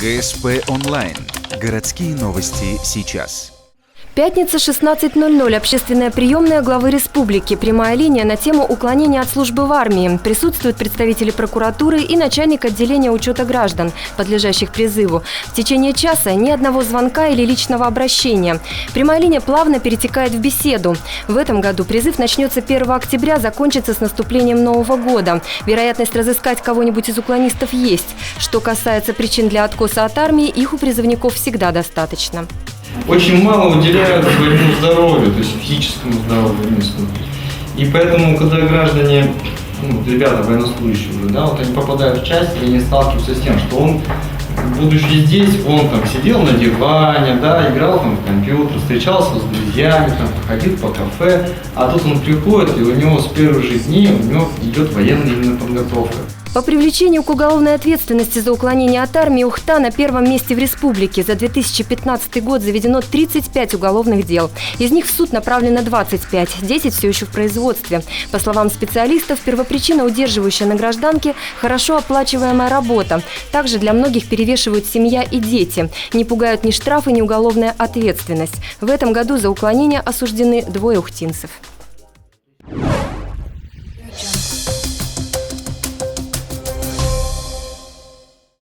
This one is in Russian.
ГСП онлайн. Городские новости сейчас. Пятница, 16:00. Общественная приемная главы республики. Прямая линия на тему уклонения от службы в армии. Присутствуют представители прокуратуры и начальник отделения учета граждан, подлежащих призыву. В течение часа ни одного звонка или личного обращения. Прямая линия плавно перетекает в беседу. В этом году призыв начнется 1 октября, закончится с наступлением Нового года. Вероятность разыскать кого-нибудь из уклонистов есть. Что касается причин для откоса от армии, их у призывников всегда достаточно. Очень мало уделяют своему здоровью, то есть физическому здоровью месту. И поэтому, когда граждане, ребята военнослужащие уже, вот они попадают в часть, и они сталкиваются с тем, что он, будучи здесь, он там сидел на диване, играл там в компьютер, встречался с друзьями, ходил по кафе, а тут он приходит, и у него с первых же дней идет военная именно подготовка. По привлечению к уголовной ответственности за уклонение от армии Ухта на первом месте в республике. За 2015 год заведено 35 уголовных дел. Из них в суд направлено 25, 10 все еще в производстве. По словам специалистов, первопричина, удерживающая на гражданке, хорошо оплачиваемая работа. Также для многих перевешивают семья и дети. Не пугают ни штрафы, ни уголовная ответственность. В этом году за уклонение осуждены 2 ухтинцев.